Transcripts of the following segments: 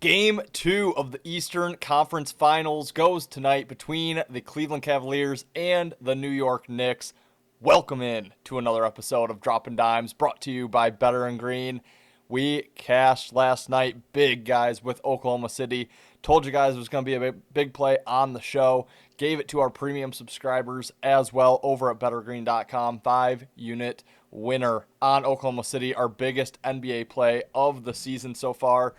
Game 2 of the Eastern Conference Finals goes tonight between the Cleveland Cavaliers and the New York Knicks. Welcome in to another episode of Droppin' Dimes, brought to you by Better and Green. We cashed last night big, guys, with Oklahoma City. Told you guys it was going to be a big play on the show. Gave it to our premium subscribers as well over at bettergreen.com. 5-unit winner on Oklahoma City, our biggest NBA play of the season so far.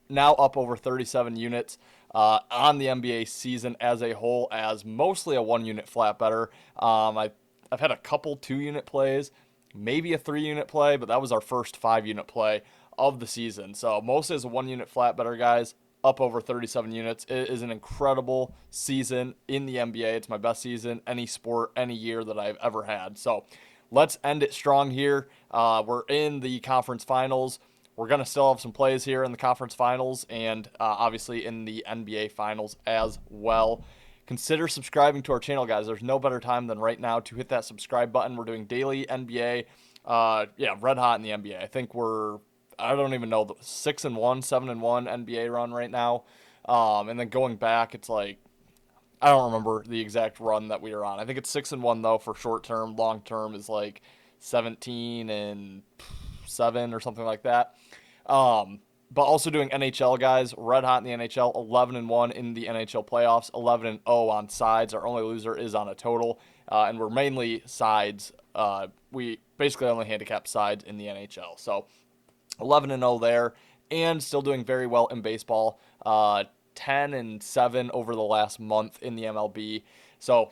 Now up over 37 units on the NBA season as a whole, as mostly a 1-unit flat better. I've had a couple 2-unit plays, maybe a 3-unit play, but that was our first 5-unit play of the season. So mostly as a 1-unit flat better, guys, up over 37 units. It is an incredible season in the NBA. It's my best season, any sport, any year that I've ever had. So let's end it strong here. We're in the conference finals. We're going to still have some plays here in the conference finals and obviously in the NBA finals as well. Consider subscribing to our channel, guys. There's no better time than right now to hit that subscribe button. We're doing daily NBA. Red hot in the NBA. I think I don't even know, the 6-1, 7-1 NBA run right now. And then going back, it's like, I don't remember the exact run that we were on. I think it's 6-1 though for short term. Long term is like 17-7 or something like that. But also doing NHL, guys. Red hot in the NHL. 11-1 in the NHL playoffs. 11-0 on sides. Our only loser is on a total, and we're mainly sides. We basically only handicap sides in the NHL. So 11-0 there, and still doing very well in baseball. 10-7 over the last month in the MLB. So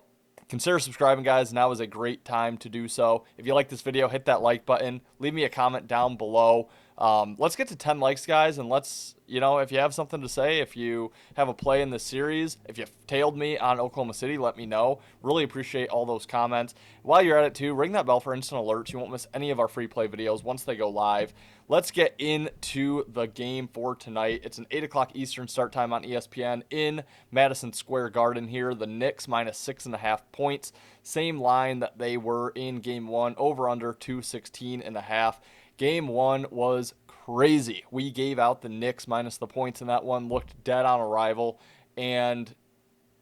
consider subscribing, guys. Now is a great time to do so. If you like this video, hit that like button. Leave me a comment down below. Let's get to 10 likes, guys, and let's, if you have something to say, if you have a play in this series, if you tailed me on Oklahoma City, let me know. Really appreciate all those comments. While you're at it, too, ring that bell for instant alerts. You won't miss any of our free play videos once they go live. Let's get into the game for tonight. It's an 8 o'clock Eastern start time on ESPN in Madison Square Garden here. The Knicks minus 6.5 points. Same line that they were in Game 1, over under 216.5. Game 1 was crazy. We gave out the Knicks minus the points in that one, looked dead on arrival, and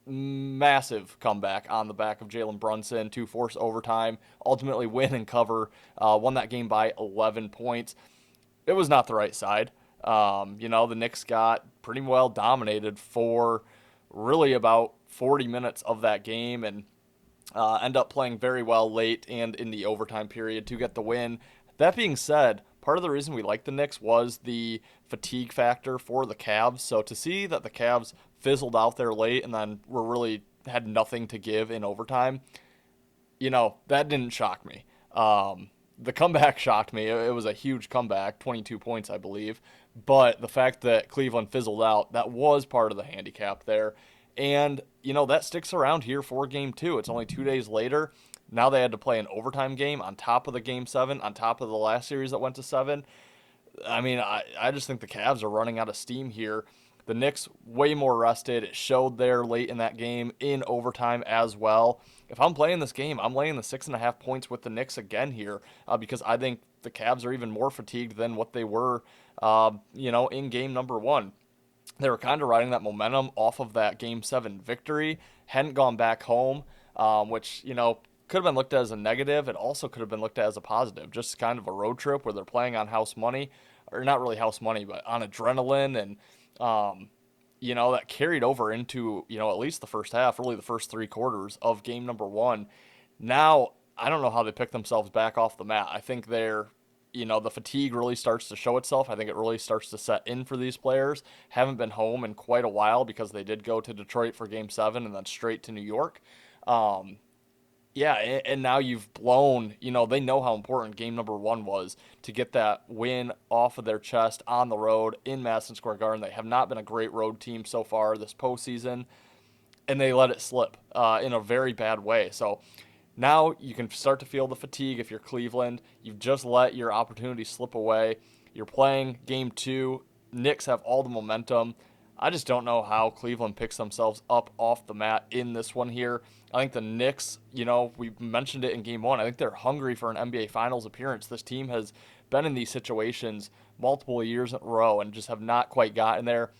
massive comeback on the back of Jalen Brunson to force overtime, ultimately win and cover, won that game by 11 points. It was not the right side. The Knicks got pretty well dominated for really about 40 minutes of that game and end up playing very well late and in the overtime period to get the win. That being said, part of the reason we liked the Knicks was the fatigue factor for the Cavs. So to see that the Cavs fizzled out there late and then had nothing to give in overtime, that didn't shock me. The comeback shocked me. It was a huge comeback, 22 points, I believe. But the fact that Cleveland fizzled out, that was part of the handicap there. And, that sticks around here for Game 2. It's only 2 days later. Now they had to play an overtime game on top of the Game 7, on top of the last series that went to 7. I mean, I just think the Cavs are running out of steam here. The Knicks way more rested. It showed there late in that game in overtime as well. If I'm playing this game, I'm laying the 6.5 points with the Knicks again here because I think the Cavs are even more fatigued than what they were, in game number 1. They were kind of riding that momentum off of that Game 7 victory, hadn't gone back home, which, could have been looked at as a negative. It also could have been looked at as a positive, just kind of a road trip where they're playing on house money, or not really house money, but on adrenaline. And, that carried over into, at least the first half, really the first 3 quarters of game number 1. Now, I don't know how they pick themselves back off the mat. I think the fatigue really starts to show itself. I think it really starts to set in for these players. Haven't been home in quite a while because they did go to Detroit for Game 7 and then straight to New York. And now you've blown, they know how important game number 1 was to get that win off of their chest on the road in Madison Square Garden. They have not been a great road team so far this postseason, and they let it slip in a very bad way. So now you can start to feel the fatigue if you're Cleveland. You've just let your opportunity slip away. You're playing Game 2. Knicks have all the momentum. I just don't know how Cleveland picks themselves up off the mat in this one here. I think the Knicks, we mentioned it in Game 1. I think they're hungry for an NBA Finals appearance. This team has been in these situations multiple years in a row and just have not quite gotten there.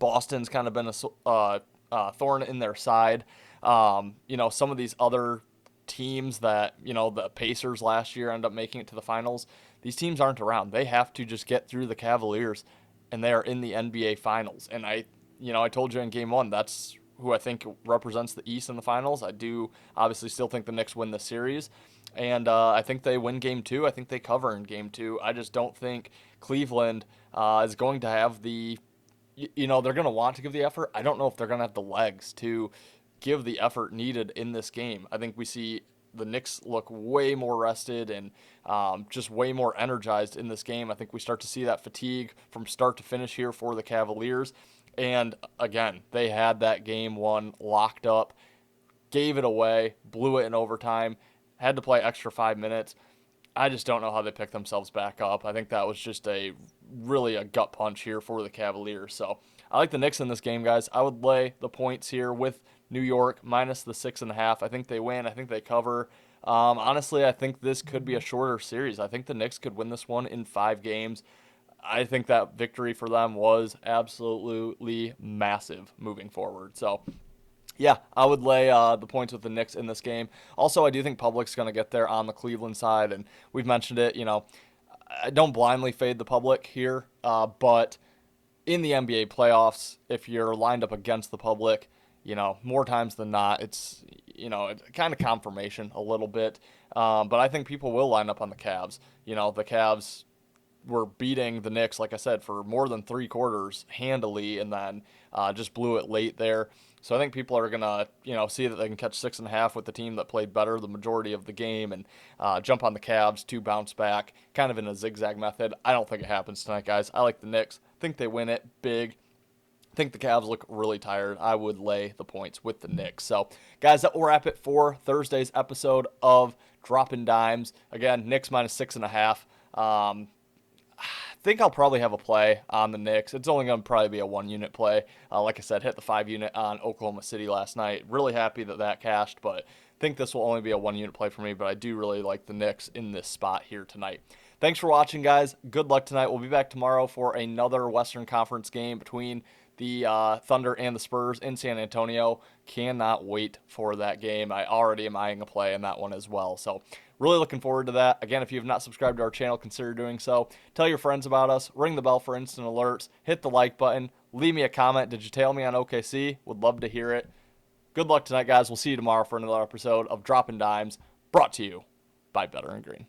Boston's kind of been a thorn in their side. Some of these other teams that, the Pacers last year end up making it to the finals, these teams aren't around. They have to just get through the Cavaliers, and they are in the NBA Finals. And I told you in game one, that's who I think represents the East in the finals. I do obviously still think the Knicks win the series. And I think they win game two. I think they cover in game two. I just don't think Cleveland is going to have they're going to want to give the effort. I don't know if they're going to have the legs to give the effort needed in this game. I think we see the Knicks look way more rested and just way more energized in this game. I think we start to see that fatigue from start to finish here for the Cavaliers. And again, they had that game one locked up, gave it away, blew it in overtime, had to play extra 5 minutes. I just don't know how they picked themselves back up. I think that was just really a gut punch here for the Cavaliers. So I like the Knicks in this game, guys. I would lay the points here with New York minus the 6.5. I think they win. I think they cover. Honestly, I think this could be a shorter series. I think the Knicks could win this one in 5 games. I think that victory for them was absolutely massive moving forward. So, yeah, I would lay the points with the Knicks in this game. Also, I do think Public's going to get there on the Cleveland side, and we've mentioned it. I don't blindly fade the Public here, but in the NBA playoffs, if you're lined up against the Public, more times than not, it's kind of confirmation a little bit. But I think people will line up on the Cavs. The Cavs were beating the Knicks, like I said, for more than 3 quarters handily, and then just blew it late there. So I think people are gonna, see that they can catch 6.5 with the team that played better the majority of the game, and jump on the Cavs to bounce back, kind of in a zigzag method. I don't think it happens tonight, guys. I like the Knicks. Think they win it big. Think the Cavs look really tired. I would lay the points with the Knicks. So, guys, that will wrap it for Thursday's episode of Droppin' Dimes. Again, Knicks minus 6.5. I think I'll probably have a play on the Knicks. It's only going to probably be a 1-unit play. Like I said, hit the 5-unit on Oklahoma City last night. Really happy that cashed, but think this will only be a 1-unit play for me, but I do really like the Knicks in this spot here tonight. Thanks for watching, guys. Good luck tonight. We'll be back tomorrow for another Western Conference game between the Thunder and the Spurs in San Antonio. Cannot wait for that game. I already am eyeing a play in that one as well. So really looking forward to that. Again, if you have not subscribed to our channel, consider doing so. Tell your friends about us. Ring the bell for instant alerts. Hit the like button. Leave me a comment. Did you tail me on OKC? Would love to hear it. Good luck tonight, guys. We'll see you tomorrow for another episode of Droppin' Dimes, brought to you by Better and Green.